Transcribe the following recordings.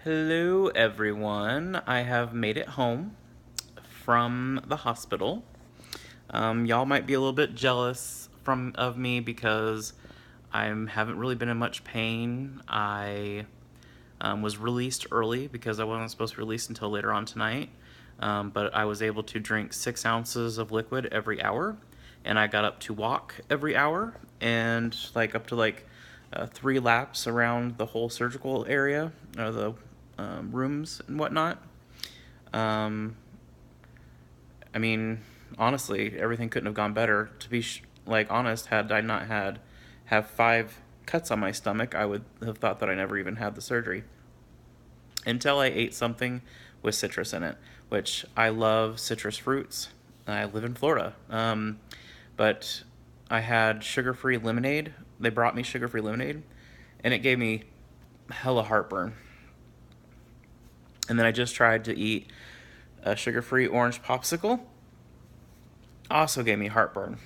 Hello, everyone. I have made it home from the hospital. Y'all might be a little bit jealous of me because I haven't really been in much pain. I was released early because I wasn't supposed to be released until later on tonight. But I was able to drink 6 ounces of liquid every hour, and I got up to walk every hour and up to 3 laps around the whole surgical area or the rooms and whatnot. Um, I mean, honestly, everything couldn't have gone better. To be honest, had I not have 5 cuts on my stomach, I would have thought that I never even had the surgery until I ate something with citrus in it, which I love citrus fruits. I live in Florida. But I had sugar-free lemonade. They brought me sugar-free lemonade, and it gave me hella heartburn. And then I just tried to eat a sugar-free orange popsicle. Also gave me heartburn.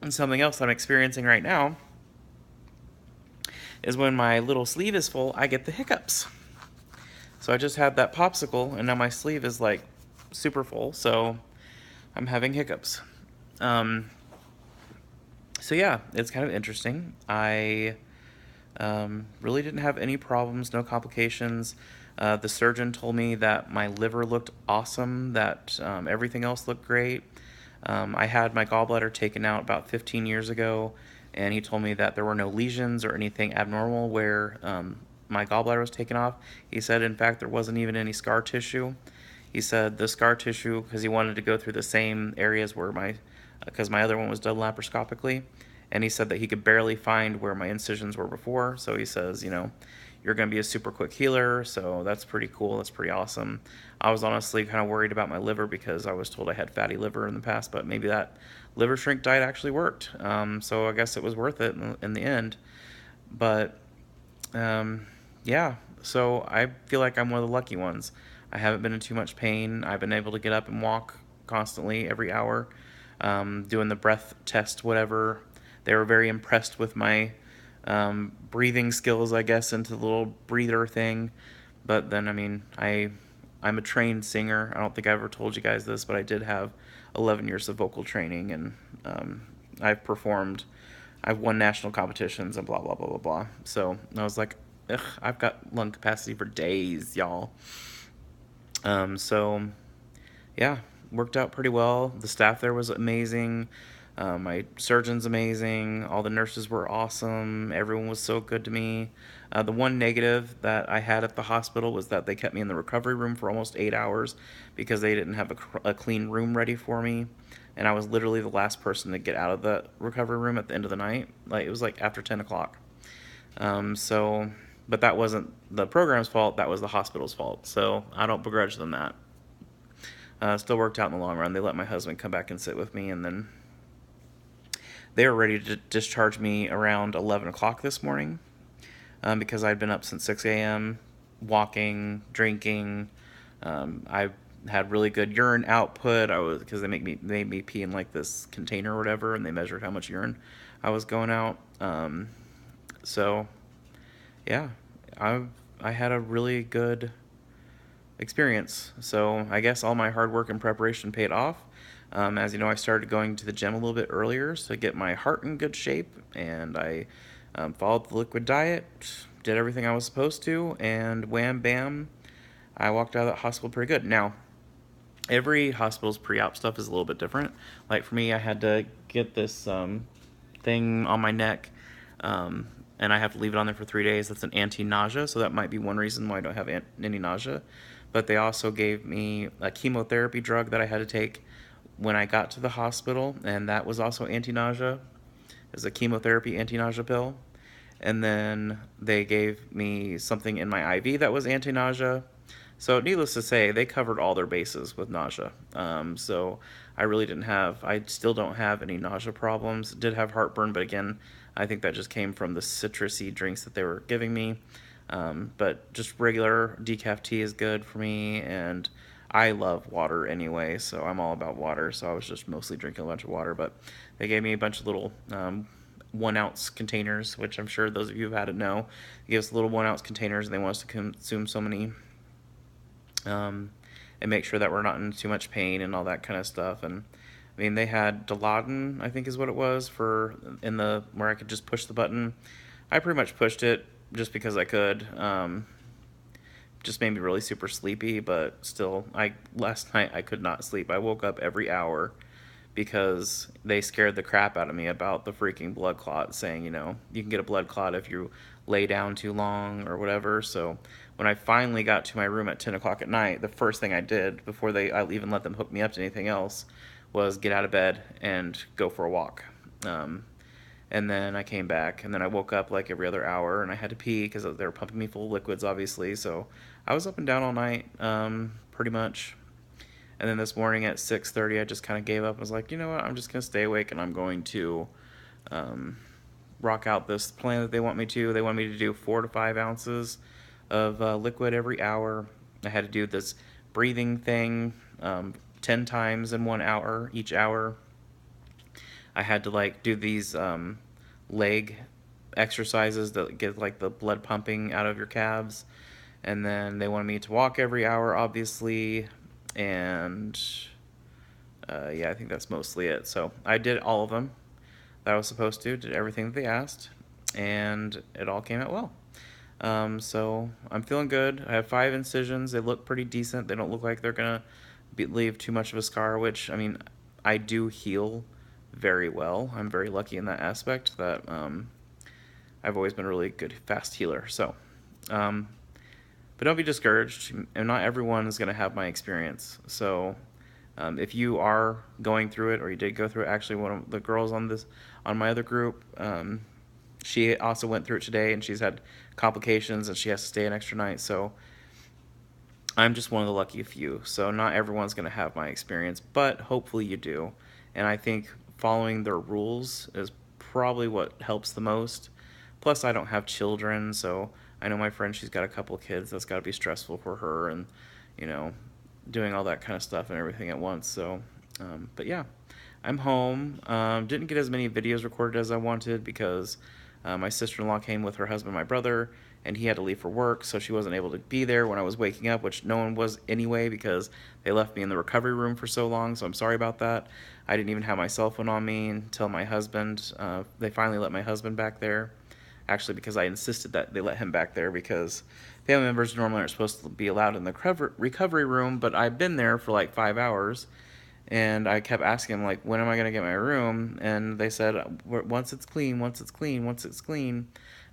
And something else I'm experiencing right now is when my little sleeve is full, I get the hiccups. So I just had that popsicle, and now my sleeve is super full, so I'm having hiccups. So yeah, it's kind of interesting. I really didn't have any problems, no complications. The surgeon told me that my liver looked awesome, that everything else looked great. I had my gallbladder taken out about 15 years ago, and he told me that there were no lesions or anything abnormal where my gallbladder was taken off. He said, in fact, there wasn't even any scar tissue. He said the scar tissue, because he wanted to go through the same areas where because my other one was done laparoscopically, and he said that he could barely find where my incisions were before. So he says, you're going to be a super quick healer, so that's pretty cool. That's pretty awesome. I was honestly kind of worried about my liver because I was told I had fatty liver in the past, but maybe that liver shrink diet actually worked. So I guess it was worth it in the end. But yeah, so I feel like I'm one of the lucky ones. I haven't been in too much pain. I've been able to get up and walk constantly every hour, doing the breath test, whatever. They were very impressed with my breathing skills, I guess, into the little breather thing. But then, I'm a trained singer. I don't think I ever told you guys this, but I did have 11 years of vocal training, and I've won national competitions and blah, blah, blah, blah, blah. So I was like, ugh, I've got lung capacity for days, y'all. So yeah, worked out pretty well. The staff there was amazing. My surgeon's amazing. All the nurses were awesome. Everyone was so good to me. The one negative that I had at the hospital was that they kept me in the recovery room for almost 8 hours because they didn't have a clean room ready for me. And I was literally the last person to get out of the recovery room at the end of the night. It was after 10 o'clock. But that wasn't the program's fault. That was the hospital's fault. So I don't begrudge them that. Still worked out in the long run. They let my husband come back and sit with me, and then they were ready to discharge me around 11 o'clock this morning because I'd been up since 6 a.m. walking, drinking. I had really good urine output. Because they made me pee in this container or whatever, and they measured how much urine I was going out. So yeah, I had a really good experience. So I guess all my hard work and preparation paid off. As you know, I started going to the gym a little bit earlier to get my heart in good shape, and I followed the liquid diet, did everything I was supposed to, and wham bam, I walked out of that hospital pretty good. Now, every hospital's pre-op stuff is a little bit different. For me, I had to get this thing on my neck, and I have to leave it on there for 3 days. That's an anti-nausea, so that might be one reason why I don't have any nausea. But they also gave me a chemotherapy drug that I had to take when I got to the hospital, and that was also anti-nausea. It was a chemotherapy anti-nausea pill. And then they gave me something in my IV that was anti-nausea. So needless to say, they covered all their bases with nausea. So I still don't have any nausea problems. Did have heartburn, but again, I think that just came from the citrusy drinks that they were giving me. But just regular decaf tea is good for me, and I love water anyway, so I'm all about water. So I was just mostly drinking a bunch of water, but they gave me a bunch of little 1 ounce containers, which I'm sure those of you who've had it know. They give us little 1 ounce containers, and they want us to consume so many, and make sure that we're not in too much pain and all that kind of stuff. And I mean, they had Dilaudid, I think is what it was, for in the where I could just push the button. I pretty much pushed it just because I could. Just made me really super sleepy, but still, last night I could not sleep. I woke up every hour because they scared the crap out of me about the freaking blood clot, saying, you know, you can get a blood clot if you lay down too long or whatever. So when I finally got to my room at 10 o'clock at night, the first thing I did before I even let them hook me up to anything else was get out of bed and go for a walk. And then I came back, and then I woke up like every other hour, and I had to pee because they were pumping me full of liquids, obviously. So I was up and down all night, pretty much. And then this morning at 6:30, I just kind of gave up. I was like, you know what? I'm just going to stay awake, and I'm going to rock out this plan that they want me to. They want me to do 4 to 5 ounces of liquid every hour. I had to do this breathing thing 10 times in 1 hour, each hour. I had to like do these leg exercises that get like the blood pumping out of your calves. And then they wanted me to walk every hour, obviously. And yeah, I think that's mostly it. So I did all of them that I was supposed to, did everything that they asked, and it all came out well. So I'm feeling good. I have 5 incisions. They look pretty decent. They don't look like they're going to leave too much of a scar, which, I mean, I do heal very well. I'm very lucky in that aspect that I've always been a really good, fast healer. So, but don't be discouraged. And not everyone is going to have my experience. So if you are going through it, or you did go through it, actually one of the girls on my other group, she also went through it today, and she's had complications, and she has to stay an extra night. So I'm just one of the lucky few. So not everyone's going to have my experience, but hopefully you do. And I think following their rules is probably what helps the most. Plus, I don't have children, so I know my friend, she's got a couple kids. That's got to be stressful for her, and, you know, doing all that kind of stuff and everything at once. So, but yeah, I'm home. Didn't get as many videos recorded as I wanted because my sister-in-law came with her husband, my brother, and he had to leave for work, so she wasn't able to be there when I was waking up, which no one was anyway because they left me in the recovery room for so long, so I'm sorry about that. I didn't even have my cell phone on me until my husband, they finally let my husband back there, actually because I insisted that they let him back there because family members normally aren't supposed to be allowed in the recovery room, but I've been there for like 5 hours, and I kept asking them, like, when am I going to get my room? And they said, once it's clean, once it's clean, once it's clean.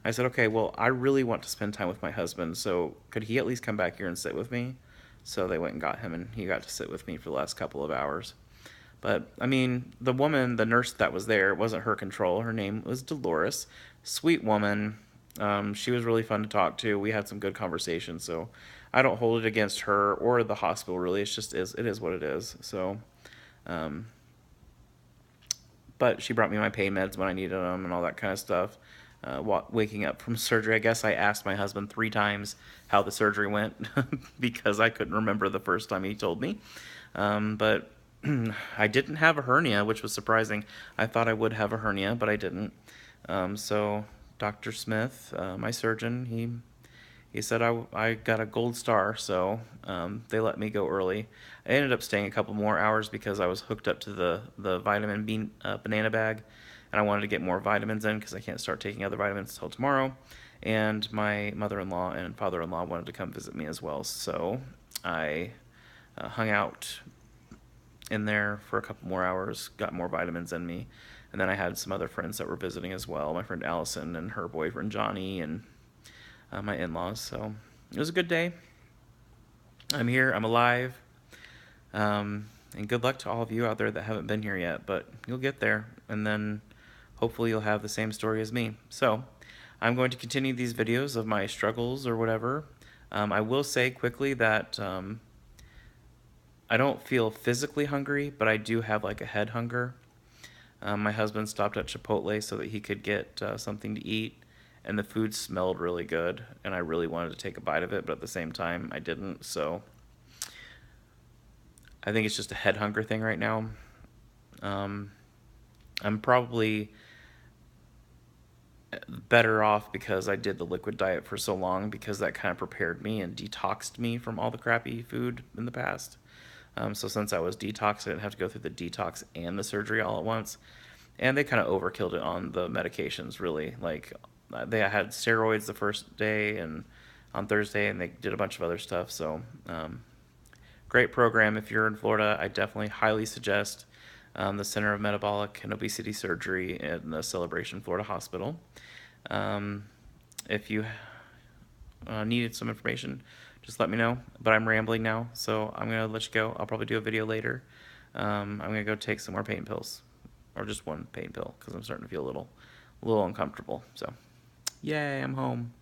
I said, okay, well, I really want to spend time with my husband, so could he at least come back here and sit with me? So they went and got him, and he got to sit with me for the last couple of hours. But, I mean, the woman, the nurse that was there, it wasn't her control. Her name was Dolores. Sweet woman. She was really fun to talk to. We had some good conversations, so I don't hold it against her or the hospital, really. It's just, it is what it is. So, but she brought me my pain meds when I needed them and all that kind of stuff. Waking up from surgery, I guess I asked my husband 3 times how the surgery went because I couldn't remember the first time he told me. But I didn't have a hernia, which was surprising. I thought I would have a hernia, but I didn't. So Dr. Smith, my surgeon, he said I got a gold star, so they let me go early. I ended up staying a couple more hours because I was hooked up to the vitamin B banana bag, and I wanted to get more vitamins in because I can't start taking other vitamins until tomorrow. And my mother-in-law and father-in-law wanted to come visit me as well, so I hung out in there for a couple more hours, got more vitamins in me, and then I had some other friends that were visiting as well, my friend Allison and her boyfriend Johnny, and my in-laws. So it was a good day. I'm here, I'm alive, and good luck to all of you out there that haven't been here yet, but you'll get there, and then hopefully you'll have the same story as me. So I'm going to continue these videos of my struggles or whatever. I will say quickly that I don't feel physically hungry, but I do have like a head hunger. My husband stopped at Chipotle so that he could get something to eat, and the food smelled really good, and I really wanted to take a bite of it, but at the same time I didn't. So I think it's just a head hunger thing right now. I'm probably better off because I did the liquid diet for so long, because that kind of prepared me and detoxed me from all the crappy food in the past. So since I was detoxed, I didn't have to go through the detox and the surgery all at once. And they kind of overkilled it on the medications, really. Like, they had steroids the first day and on Thursday, and they did a bunch of other stuff. So, great program. If you're in Florida, I definitely highly suggest the Center of Metabolic and Obesity Surgery in the Celebration Florida Hospital. If you needed some information, just let me know. But I'm rambling now, so I'm going to let you go. I'll probably do a video later. I'm going to go take some more pain pills, or just one pain pill, because I'm starting to feel a little uncomfortable. So, yay, I'm home.